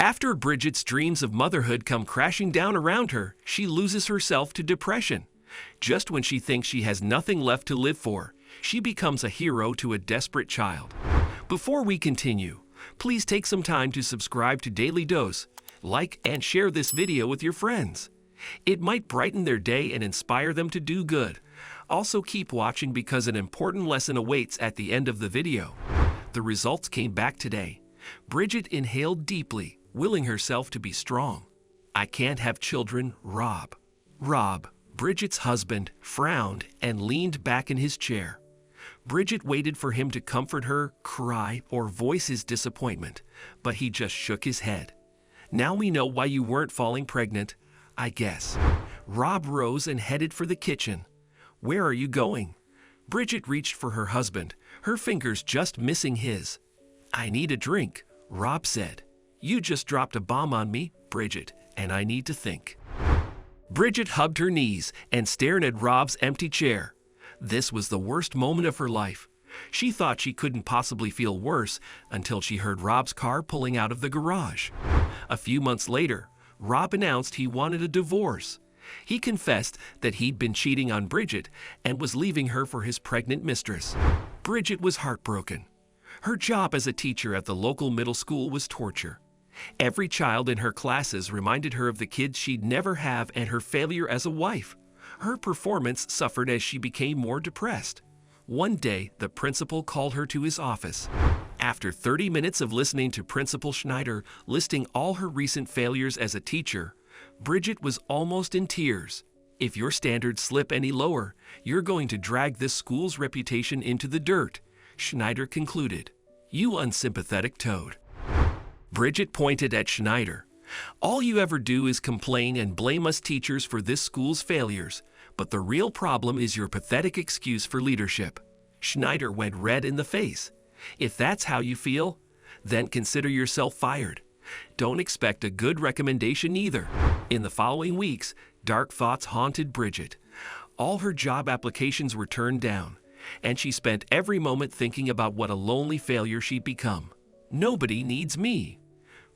After Bridget's dreams of motherhood come crashing down around her, she loses herself to depression. Just when she thinks she has nothing left to live for, she becomes a hero to a desperate child. Before we continue, please take some time to subscribe to Dailydose, like and share this video with your friends. It might brighten their day and inspire them to do good. Also keep watching because an important lesson awaits at the end of the video. The results came back today. Bridget inhaled deeply, willing herself to be strong. "I can't have children, Rob." Rob, Bridget's husband, frowned and leaned back in his chair. Bridget waited for him to comfort her, cry, or voice his disappointment, but he just shook his head. "Now we know why you weren't falling pregnant, I guess." Rob rose and headed for the kitchen. "Where are you going?" Bridget reached for her husband, her fingers just missing his. "I need a drink," Rob said. "You just dropped a bomb on me, Bridget, and I need to think." Bridget hugged her knees and stared at Rob's empty chair. This was the worst moment of her life. She thought she couldn't possibly feel worse until she heard Rob's car pulling out of the garage. A few months later, Rob announced he wanted a divorce. He confessed that he'd been cheating on Bridget and was leaving her for his pregnant mistress. Bridget was heartbroken. Her job as a teacher at the local middle school was torture. Every child in her classes reminded her of the kids she'd never have and her failure as a wife. Her performance suffered as she became more depressed. One day, the principal called her to his office. After 30 minutes of listening to Principal Schneider listing all her recent failures as a teacher, Bridget was almost in tears. "If your standards slip any lower, you're going to drag this school's reputation into the dirt," Schneider concluded. "You unsympathetic toad." Bridget pointed at Schneider. "All you ever do is complain and blame us teachers for this school's failures, but the real problem is your pathetic excuse for leadership." Schneider went red in the face. "If that's how you feel, then consider yourself fired. Don't expect a good recommendation either." In the following weeks, dark thoughts haunted Bridget. All her job applications were turned down, and she spent every moment thinking about what a lonely failure she'd become. "Nobody needs me,"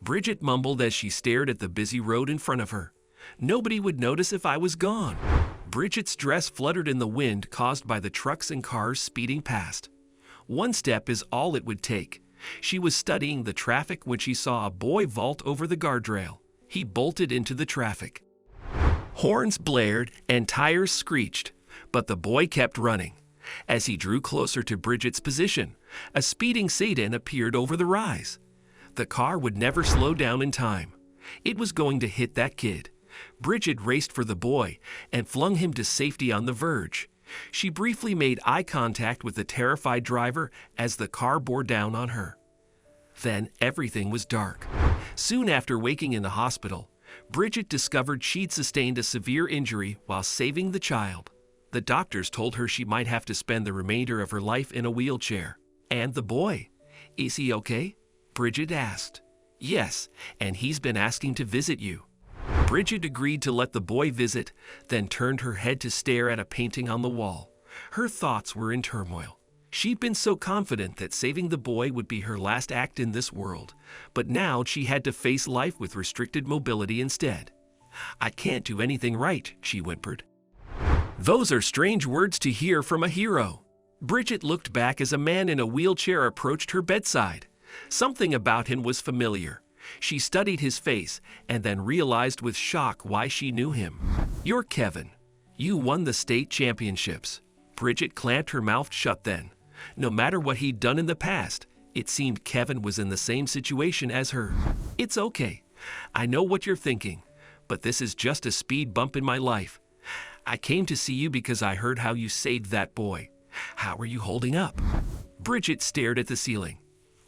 Bridget mumbled as she stared at the busy road in front of her. "Nobody would notice if I was gone." Bridget's dress fluttered in the wind caused by the trucks and cars speeding past. One step is all it would take. She was studying the traffic when she saw a boy vault over the guardrail. He bolted into the traffic. Horns blared and tires screeched, but the boy kept running. As he drew closer to Bridget's position, a speeding sedan appeared over the rise. The car would never slow down in time. It was going to hit that kid. Bridget raced for the boy and flung him to safety on the verge. She briefly made eye contact with the terrified driver as the car bore down on her. Then everything was dark. Soon after waking in the hospital, Bridget discovered she'd sustained a severe injury while saving the child. The doctors told her she might have to spend the remainder of her life in a wheelchair. "And the boy, is he okay?" Bridget asked. "Yes, and he's been asking to visit you." Bridget agreed to let the boy visit, then turned her head to stare at a painting on the wall. Her thoughts were in turmoil. She'd been so confident that saving the boy would be her last act in this world, but now she had to face life with restricted mobility instead. "I can't do anything right," she whimpered. Those are strange words to hear from a hero. Bridget looked back as a man in a wheelchair approached her bedside. Something about him was familiar. She studied his face and then realized with shock why she knew him. "You're Kevin. You won the state championships." Bridget clamped her mouth shut then. No matter what he'd done in the past, it seemed Kevin was in the same situation as her. "It's okay. I know what you're thinking, but this is just a speed bump in my life. I came to see you because I heard how you saved that boy. How are you holding up?" Bridget stared at the ceiling.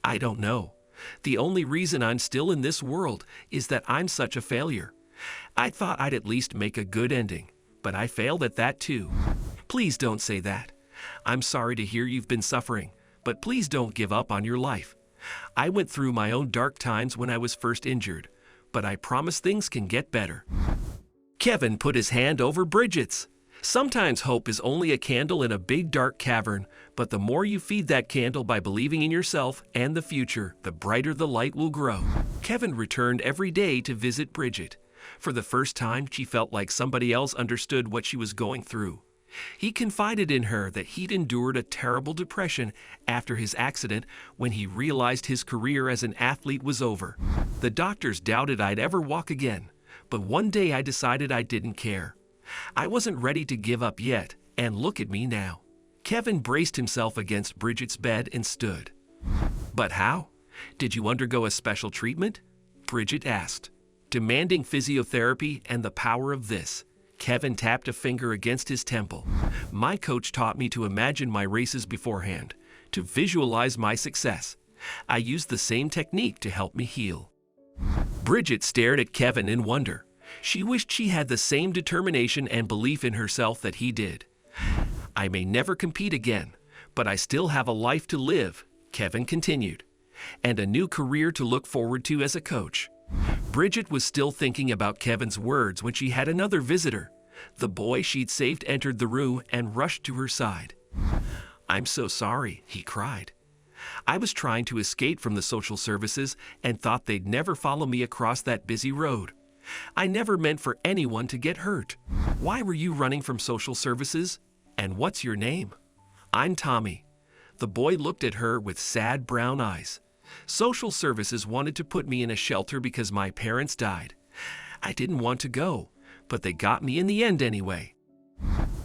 "I don't know. The only reason I'm still in this world is that I'm such a failure. I thought I'd at least make a good ending, but I failed at that too." "Please don't say that. I'm sorry to hear you've been suffering, but please don't give up on your life. I went through my own dark times when I was first injured, but I promise things can get better." Kevin put his hand over Bridget's. Sometimes hope is only a candle in a big dark cavern, but the more you feed that candle by believing in yourself and the future, the brighter the light will grow. Kevin returned every day to visit Bridget. For the first time, she felt like somebody else understood what she was going through. He confided in her that he'd endured a terrible depression after his accident when he realized his career as an athlete was over. The doctors doubted I'd ever walk again, but one day I decided I didn't care. I wasn't ready to give up yet, and look at me now. Kevin braced himself against Bridget's bed and stood. But how? Did you undergo a special treatment? Bridget asked. Demanding physiotherapy and the power of this. Kevin tapped a finger against his temple. My coach taught me to imagine my races beforehand, to visualize my success. I used the same technique to help me heal. Bridget stared at Kevin in wonder. She wished she had the same determination and belief in herself that he did. I may never compete again, but I still have a life to live, Kevin continued, and a new career to look forward to as a coach. Bridget was still thinking about Kevin's words when she had another visitor. The boy she'd saved entered the room and rushed to her side. I'm so sorry, he cried. I was trying to escape from the social services and thought they'd never follow me across that busy road. I never meant for anyone to get hurt. Why were you running from social services? And what's your name? I'm Tommy. The boy looked at her with sad brown eyes. Social services wanted to put me in a shelter because my parents died. I didn't want to go, but they got me in the end anyway.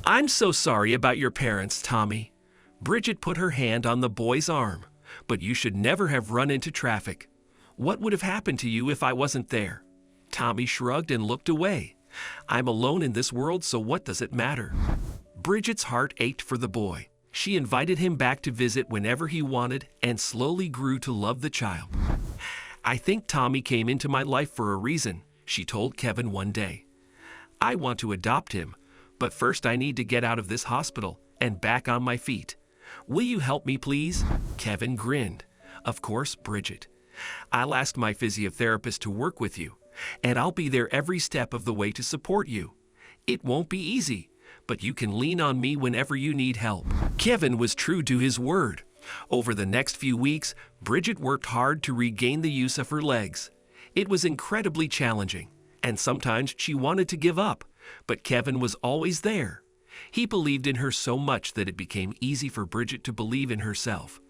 I'm so sorry about your parents, Tommy. Bridget put her hand on the boy's arm. But you should never have run into traffic. What would have happened to you if I wasn't there? Tommy shrugged and looked away. I'm alone in this world, so what does it matter? Bridget's heart ached for the boy. She invited him back to visit whenever he wanted and slowly grew to love the child. I think Tommy came into my life for a reason, she told Kevin one day. I want to adopt him, but first I need to get out of this hospital and back on my feet. Will you help me, please? Kevin grinned. Of course, Bridget. I'll ask my physiotherapist to work with you, and I'll be there every step of the way to support you. It won't be easy, but you can lean on me whenever you need help. Kevin was true to his word. Over the next few weeks, Bridget worked hard to regain the use of her legs. It was incredibly challenging, and sometimes she wanted to give up, but Kevin was always there. He believed in her so much that it became easy for Bridget to believe in herself.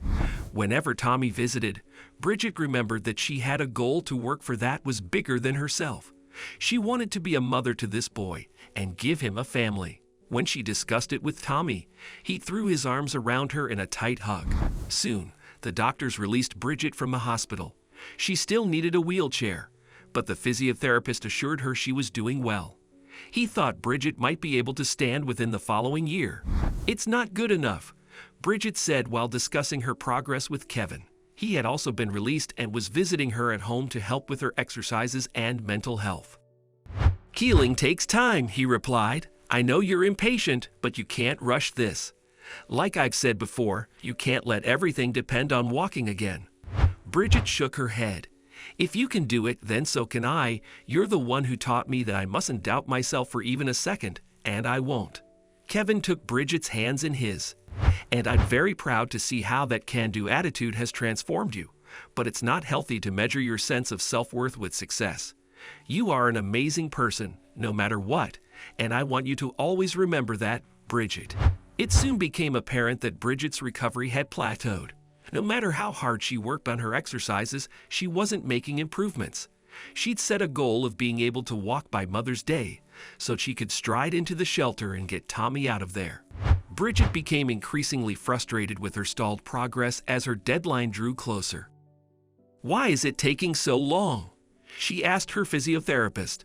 Whenever Tommy visited, Bridget remembered that she had a goal to work for that was bigger than herself. She wanted to be a mother to this boy and give him a family. When she discussed it with Tommy, he threw his arms around her in a tight hug. Soon, the doctors released Bridget from the hospital. She still needed a wheelchair, but the physiotherapist assured her she was doing well. He thought Bridget might be able to stand within the following year. It's not good enough, Bridget said while discussing her progress with Kevin. He had also been released and was visiting her at home to help with her exercises and mental health. Healing takes time, he replied. I know you're impatient, but you can't rush this. Like I've said before, you can't let everything depend on walking again. Bridget shook her head. If you can do it, then so can I. You're the one who taught me that I mustn't doubt myself for even a second, and I won't. Kevin took Bridget's hands in his. And I'm very proud to see how that can-do attitude has transformed you. But it's not healthy to measure your sense of self-worth with success. You are an amazing person, no matter what, and I want you to always remember that, Bridget. It soon became apparent that Bridget's recovery had plateaued. No matter how hard she worked on her exercises, she wasn't making improvements. She'd set a goal of being able to walk by Mother's Day, so she could stride into the shelter and get Tommy out of there. Bridget became increasingly frustrated with her stalled progress as her deadline drew closer. Why is it taking so long? She asked her physiotherapist.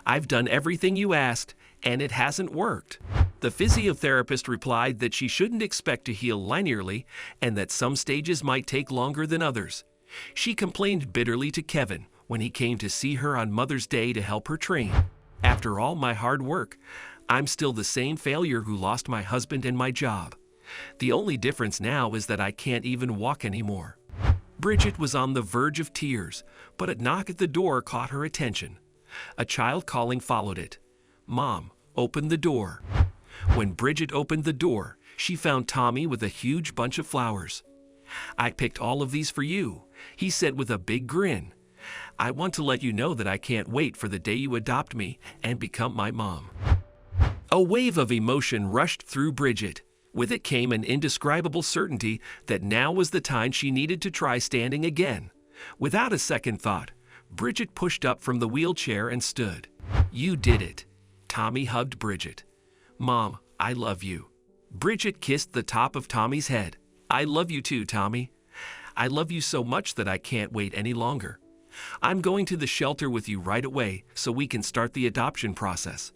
I've done everything you asked, and it hasn't worked. The physiotherapist replied that she shouldn't expect to heal linearly and that some stages might take longer than others. She complained bitterly to Kevin when he came to see her on Mother's Day to help her train. After all my hard work, I'm still the same failure who lost my husband and my job. The only difference now is that I can't even walk anymore. Bridget was on the verge of tears, but a knock at the door caught her attention. A child calling followed it. Mom, open the door. When Bridget opened the door, she found Tommy with a huge bunch of flowers. "I picked all of these for you," he said with a big grin. "I want to let you know that I can't wait for the day you adopt me and become my mom." A wave of emotion rushed through Bridget. With it came an indescribable certainty that now was the time she needed to try standing again. Without a second thought, Bridget pushed up from the wheelchair and stood. "You did it." Tommy hugged Bridget. "Mom, I love you." Bridget kissed the top of Tommy's head. "I love you too, Tommy. I love you so much that I can't wait any longer. I'm going to the shelter with you right away so we can start the adoption process."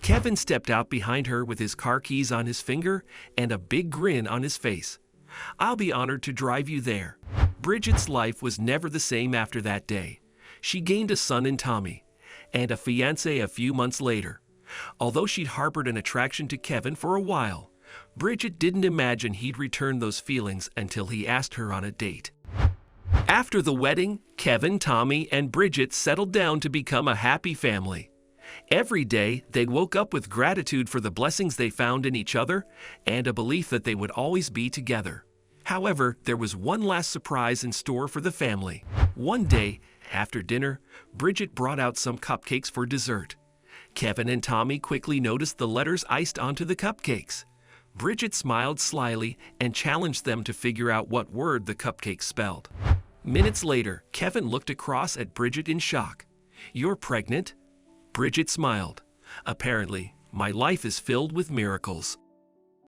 Kevin stepped out behind her with his car keys on his finger and a big grin on his face. "I'll be honored to drive you there." Bridget's life was never the same after that day. She gained a son in Tommy and a fiancé a few months later. Although she'd harbored an attraction to Kevin for a while, Bridget didn't imagine he'd return those feelings until he asked her on a date. After the wedding, Kevin, Tommy, and Bridget settled down to become a happy family. Every day, they woke up with gratitude for the blessings they found in each other and a belief that they would always be together. However, there was one last surprise in store for the family. One day, after dinner, Bridget brought out some cupcakes for dessert. Kevin and Tommy quickly noticed the letters iced onto the cupcakes. Bridget smiled slyly and challenged them to figure out what word the cupcakes spelled. Minutes later, Kevin looked across at Bridget in shock. "You're pregnant?" Bridget smiled. "Apparently, my life is filled with miracles."